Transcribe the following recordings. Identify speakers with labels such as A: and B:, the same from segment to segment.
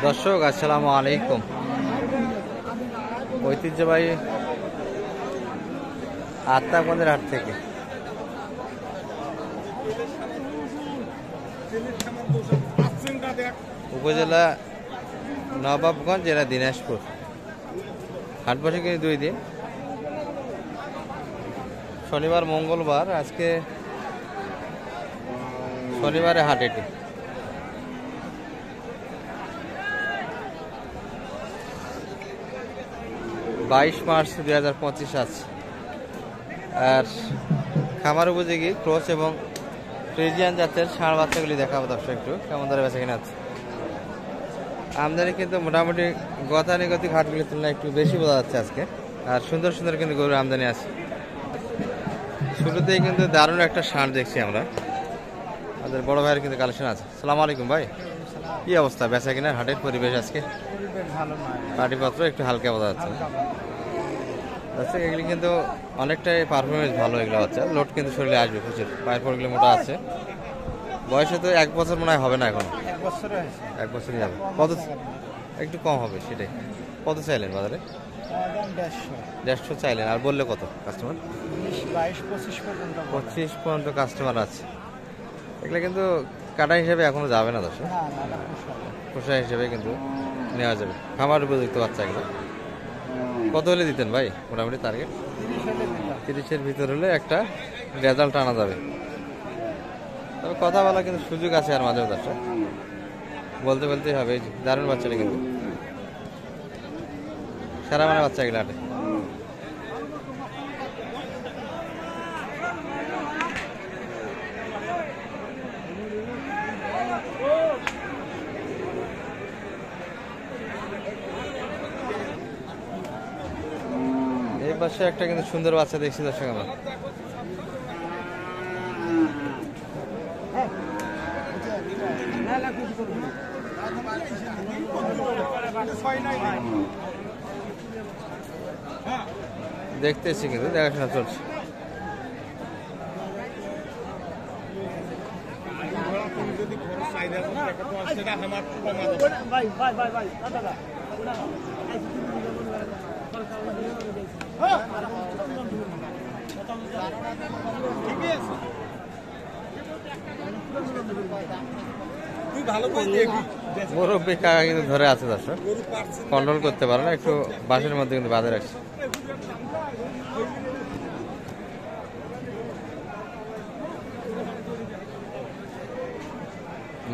A: দর্শক আসসালামু আলাইকুম। ঐতিহ্যবাহী আত্মাগঞ্জের হাট থেকে উপজেলা নবাবগঞ্জ, জেলা দিনাজপুর। হাট বসে কিন্তু 2 দিন, শনিবার মঙ্গলবার। আজকে শনিবারে হাট এটি। বাইশ মার্চ 2025 আছে। আর খামার উপযোগী ক্রস এবং ফ্রিজিয়ান জাতের ষাঁড় বাচ্চাগুলি দেখাবো দর্শক। একটু কেমন ধরে বেচা কিনা আছে। আমদানি কিন্তু মোটামুটি গতানুগতিক হাটগুলির তুলনায় একটু বেশি বোঝা যাচ্ছে আজকে। আর সুন্দর সুন্দর কিন্তু গরুর আমদানি আছে। শুরুতেই কিন্তু দারুণ একটা ষাঁড় দেখছি আমরা। আমাদের বড় ভাইয়ের কিন্তু কালেকশন আছে। সালাম আলাইকুম ভাই, কি অবস্থা বেচা কিনা হাটের পরিবেশ আজকে? পাটিপত্র একটু হালকা বোঝা যাচ্ছে। আচ্ছা, এগুলি কিন্তু অনেকটাই পারফরমেন্স ভালো। এগুলো হচ্ছে লোড কিন্তু শরীরে আসবে প্রচুর। পায়ের পরগুলো মোটা আছে। বয়সে তো 1 বছর মনে হয় হবে না, এখন 1 বছরই যাবে। কত একটু কম হবে সেটাই। কত চাইলেন বাজারে? 150 চাইলেন। আর বললে কত কাস্টমার? 25 পর্যন্ত কাস্টমার আছে। এগুলো কিন্তু কাটা হিসেবে এখনো যাবে না দর্শক, পোষা হিসেবে কিন্তু নেওয়া যাবে। খামার উপযুক্ত বাচ্চা এগুলো। কত হলে দিতেন ভাই মোটামুটি টার্গেট? 30-এর ভিতর হলে একটা রেজাল্ট আনা যাবে। তবে কথা বলা কিন্তু সুযোগ আছে আর মাঝে দর্শক, বলতে বলতেই হবে। দারুণ বাচ্চাটা কিন্তু সারা মানে বাচ্চা এগুলো হাটে। এই পাশে একটা কিন্তু সুন্দর বাচ্চা দেখছি দর্শক আমরা। দেখতেছি কিন্তু দেখাশোনা চলছে। মুরব্বী কাকা কিন্তু ধরে আছে দর্শক, কন্ট্রোল করতে পারে না। একটু বাসের মধ্যে কিন্তু বাঁধে রাখছে।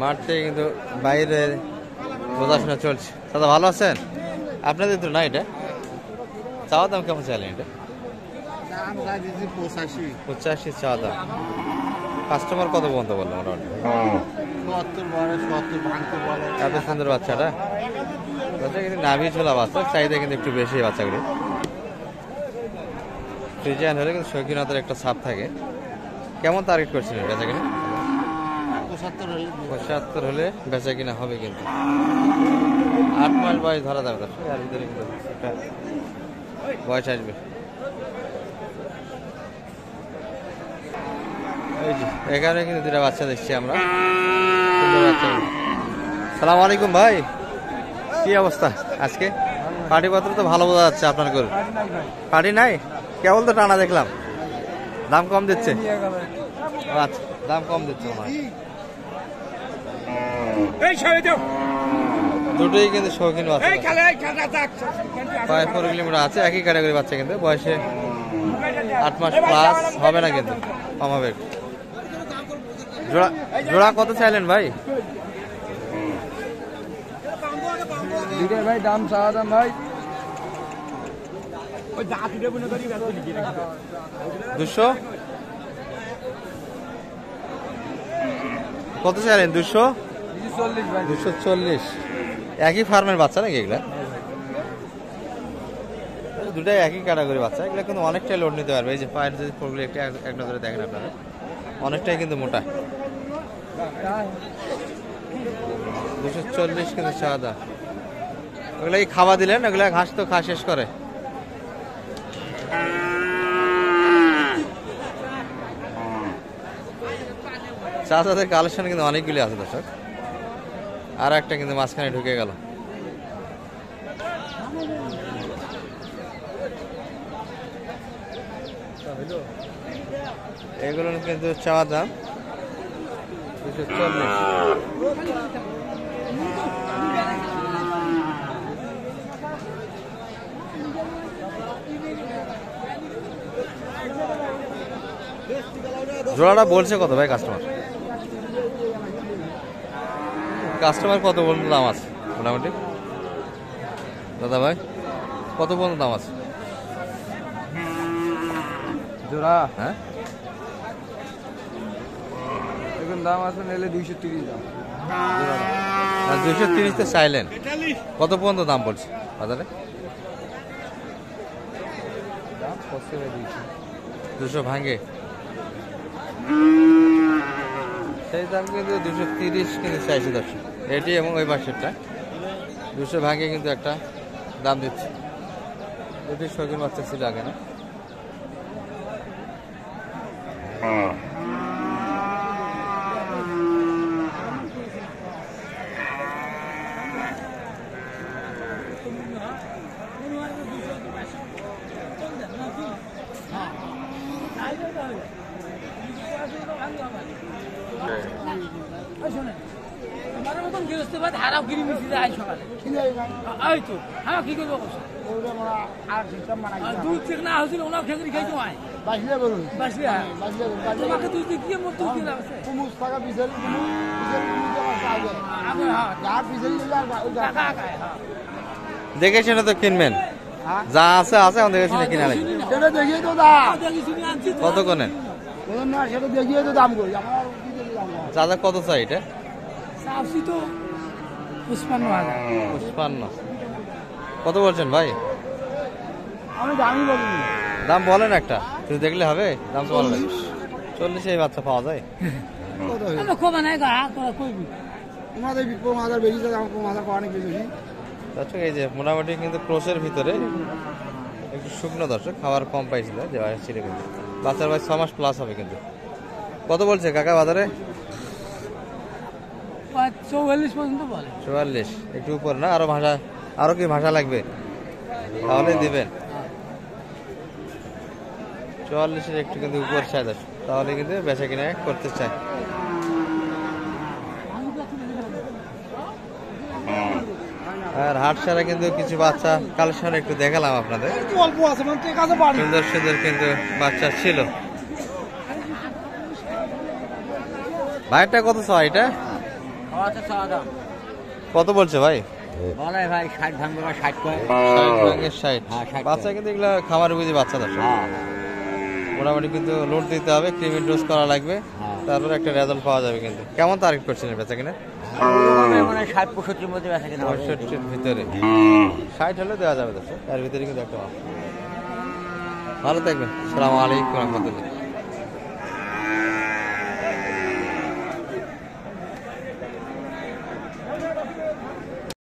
A: মাঠ থেকে কিন্তু বাইরে বোঝাশোনা চলছে। দাদা ভালো আছেন? আপনাদের তো না এটা চাওয়া দাম কেমন চাইলেন? এটা 85 চাওয়া দাম। কাস্টমার কত পর্যন্ত বললো? মোটামুটি এত সুন্দর বাচ্চাটা। বাচ্চা কিন্তু নাভি ঝোলা বাচ্চা, চাহিদা কিন্তু একটু বেশি বাচ্চাগুলি। ফ্রিজিয়ান হলে কিন্তু শৌখিনতার একটা ছাপ থাকে। কেমন টার্গেট করছিলেন বেচা কিনা? 75 হলে বেচা কিনা হবে কিন্তু। 8 মাস বয়স ধরা যাবে দর্শক, আর ভিতরে কিন্তু একটা বয়স আসবে। এখানে কিন্তু 2টা বাচ্চা দেখছি আমরা, সুন্দর বাচ্চা। সালাম আলাইকুম ভাই, কি অবস্থা আজকে? পাটিপত্র তো ভালো বোঝা যাচ্ছে আপনার গরু। পাটি নাই, কেবল তো টানা দেখলাম। দাম কম দিচ্ছে? আচ্ছা, দাম কম দিচ্ছে আমার। দুটোই কিন্তু শৌখিন বাচ্চা, 5-4 কিলোমিটার আছে। একই ক্যাটাগরি বাচ্চা কিন্তু, বয়সে 8 মাস প্লাস হবে না কিন্তু, কম হবে। জোড়া কত চাইলেন ভাই?
B: ভাই দাম চাওয়া দাম ভাই
A: 200। কত চাইলেন? 240। একই ফার্মের বাচ্চা নাকি এগুলা? দুটাই একই ক্যাটাগরি বাচ্চা। এগুলো কিন্তু অনেকটাই লোড নিতে পারবে। এই যে পায়ের যদি পড়গুলো একটু এক নজরে দেখেন আপনারা, অনেকটাই কিন্তু মোটা। 240 কিন্তু চাঁদা। ওগুলা কি খাওয়া দিলেন? ওগুলা ঘাস তো খা শেষ করে। চাচাদের কালেকশন কিন্তু অনেকগুলি আছে দর্শক। আর একটা কিন্তু মাঝখানে ঢুকে গেল। এগুলো কিন্তু চাওয়া দাম 240। জোড়াটা বলছে কত ভাই কাস্টমার? কাস্টমার কত পর্যন্ত দাম আছে মোটামুটি দাদা ভাই? কত পর্যন্ত দাম আছে
B: জোড়া?
A: হ্যাঁ
B: এখন দাম আছে নিলে 230 দাম।
A: 230 তে চাইলেন, কত পর্যন্ত দাম বলছে বাজারে?
B: দাম
A: 200 ভাঙে, সেই দাম কিন্তু 230 কিন্তু চাইছে দর্শক। এটি এবং ওই পাশেরটা 200 ভাঙে কিন্তু একটা দাম দিচ্ছে। এটি শৌখিন বাচ্চা ছিল আগে না? দেখে শুনে তো কিনবেন, যা আছে আছে দেখে শুনে কিনা লাগবে। কত কোনে দাদা কত চাই এটা? 55। কত বলছেন ভাই?
B: আমি দামই বলিনি।
A: দাম বলেন একটা, তুই দেখলে হবে। দাম তো বলেন 40 এই বাচ্চা পাওয়া যায়। দর্শক এই যে মোটামুটি কিন্তু ক্রোশের ভিতরে একটু শুকনো দর্শক, খাবার কম পাইছিল যে ছিল কিন্তু বাচ্চার বয়স 6 মাস প্লাস হবে কিন্তু। কত বলছে কাকা বাজারে?
B: 44 পর্যন্ত বলে।
A: 44 একটু উপর না? আরো ভাষা, আরো কি ভাষা লাগবে তাহলে দিবেন? 44-এর একটু কিন্তু উপর চাই দর্শক, তাহলে কিন্তু বেচা কিনা করতে চাই। আর হাট ছাড়া কিন্তু কিছু বাচ্চা কালেকশন একটু দেখালাম আপনাদের, সুন্দর সুন্দর কিন্তু বাচ্চা ছিল। ভাইটা কত চাই এটা? কত বলছে ভাই?
B: ভাই 60 ভাঙবে, 60 করে।
A: 60 বাচ্চা কিন্তু এগুলো খামার উপযোগী বাচ্চা দর্শক। মোটামুটি কিন্তু লোড দিতে হবে, ক্রিমির ডোজ করা লাগবে, তারপর একটা রেজাল্ট পাওয়া যাবে। কিন্তু কেমন তারিখ করছিলেন বেচা কিনা?
B: 60-65 মধ্যে বেচা কিনা হবে।
A: 65-এর ভিতরে 60 হলে দেওয়া যাবে দর্শক, তার ভিতরে কিন্তু একটা ভালো থাকবেন। আসসালামু আলাইকুম রহমতুল্লাহ।